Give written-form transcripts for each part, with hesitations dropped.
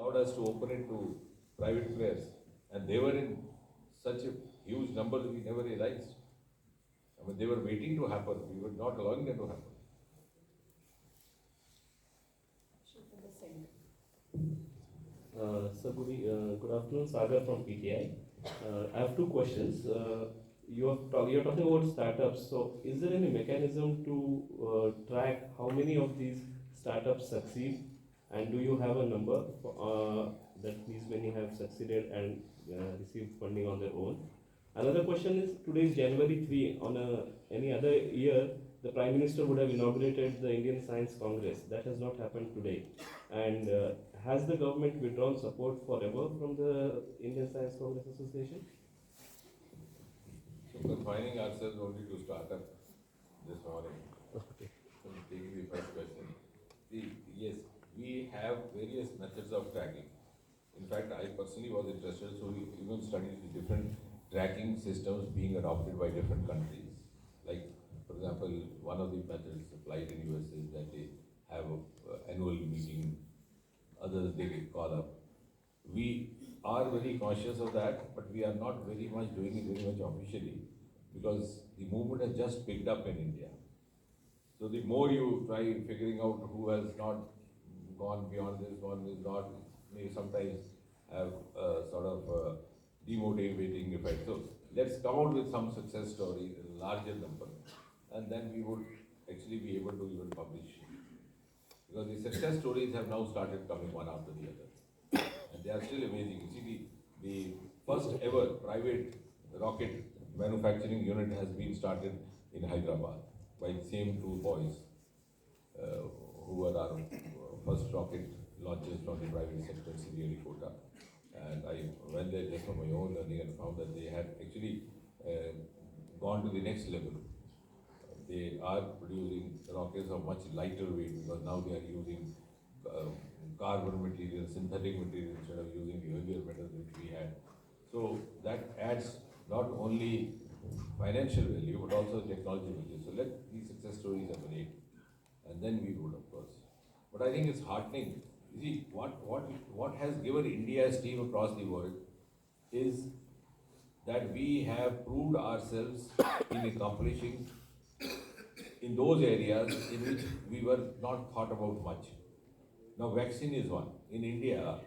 allowed us to open it to private players. And they were in such a huge number that we never realized. I mean, they were waiting to happen. We were not allowing them to happen. Good afternoon, Sagar from PTI. I have two questions. You're talking about startups. So, is there any mechanism to track how many of these startups succeed, and do you have a number that these many have succeeded and received funding on their own? Another question is, today is January 3. On any other year, the Prime Minister would have inaugurated the Indian Science Congress. That has not happened today. And has the government withdrawn support forever from the Indian Science Congress Association? So confining ourselves only to startup this morning. Okay. So taking the first question. Yes, we have various methods of tracking. In fact, I personally was interested, so we even studied the different tracking systems being adopted by different countries. Like, for example, one of the methods applied in US is that they have an annual meeting, others they get call up. We are very conscious of that, but we are not very much doing it very much officially because the movement has just picked up in India. So the more you try figuring out who has not gone beyond this, one is not, may sometimes have sort of demotivating effect. So let's come out with some success story, a larger number, and then we would actually be able to even publish. Because the success stories have now started coming one after the other. And they are still amazing. You see, the first ever private rocket manufacturing unit has been started in Hyderabad by the same two boys who were our first rocket launches from the private sector, Kota. And I went there just for my own learning and found that they had actually gone to the next level. They are producing rockets of much lighter weight because now they are using carbon material, synthetic material instead of using the earlier metals which we had. So that adds not only financial value but also technology value. So let these success stories emanate, and then we would, of course. But I think it's heartening. You see, what has given India esteem across the world is that we have proved ourselves in accomplishing in those areas in which we were not thought about much. Now, vaccine is one. In India,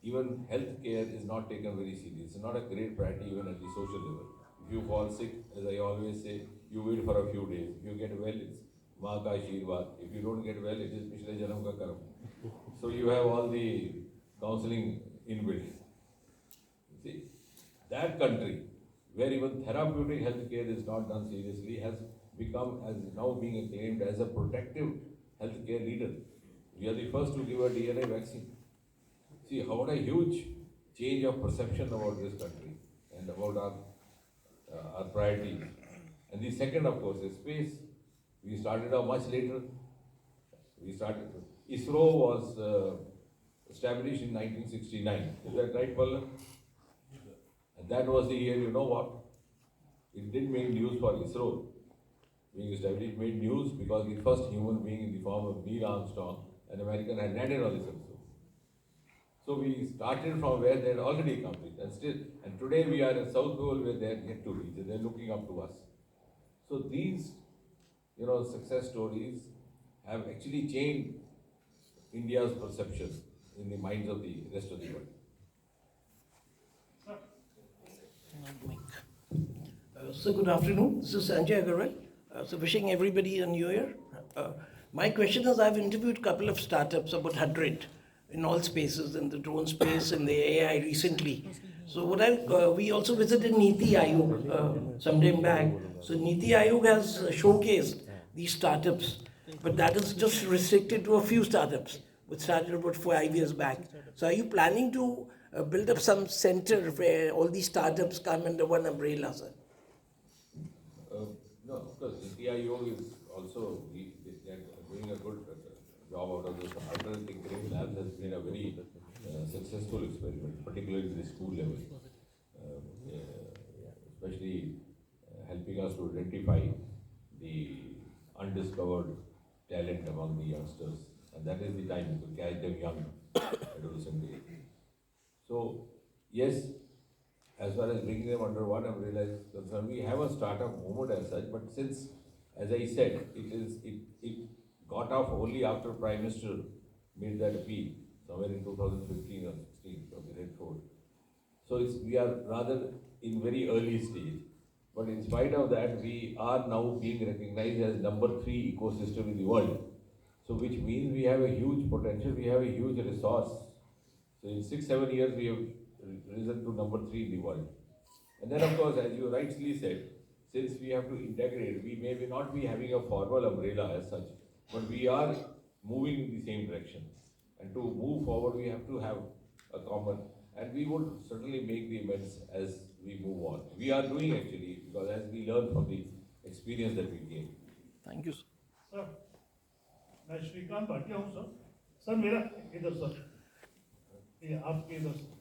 even healthcare is not taken very seriously. It's not a great priority even at the social level. If you fall sick, as I always say, you wait for a few days. If you get well, it's Maa ka Ashirwad. If you don't get well, it is Pichle Janam ka Karam. So you have all the counseling inbuilt. See, that country, where even therapeutic healthcare is not done seriously, has now being acclaimed as a protective healthcare leader. We are the first to give a DNA vaccine. See, what a huge change of perception about this country and about our priorities. And the second, of course, is space. We started out much later. ISRO was established in 1969. Is that right, Pallav? And that was the year, you know what? It didn't make news for ISRO being established. It made news because the first human being in the form of Neil Armstrong, an American, had landed on this episode. So we started from where they had already accomplished, and today we are at South Pole where they are yet to reach, and they're looking up to us. So these, success stories have actually changed India's perception in the minds of the rest of the world. So good afternoon. This is Sanjay Agarwal. So wishing everybody a new year. My question is, I've interviewed a couple of startups, about 100, in all spaces, in the drone space, in the AI recently. So we also visited Niti Aayog some time back. So Niti Aayog has showcased these startups, but that is just restricted to a few startups, which started about 5 years back. So are you planning to build up some center where all these startups come under one umbrella, sir? No, of course, Niti Aayog is also, they are doing a good job out of this. Under Tinkering Labs has been a very successful experiment, particularly at the school level, especially helping us to identify the undiscovered talent among the youngsters and that is the time to catch them young, adolescent age. So, yes, as far as bringing them under one umbrella is concerned, we have a startup movement as such, but since, as I said, it got off only after Prime Minister made that appeal, somewhere in 2015 or 16 of the Red Fort. So we are rather in very early stage. But in spite of that, we are now being recognized as #3 ecosystem in the world. So which means we have a huge potential, we have a huge resource. So in 6-7 years, we have risen to #3 in the world. And then of course, as you rightly said, since we have to integrate, we may not be having a formal umbrella as such, but we are moving in the same direction. And to move forward, we have to have a common, and we would certainly make the amends as we move on. We are doing actually, because as we learn from the experience that we gain. Thank you, sir. Sir मैं श्रीकांत भाटिया हूँ sir. Sir मेरा इधर sir, ये आपके इधर sir.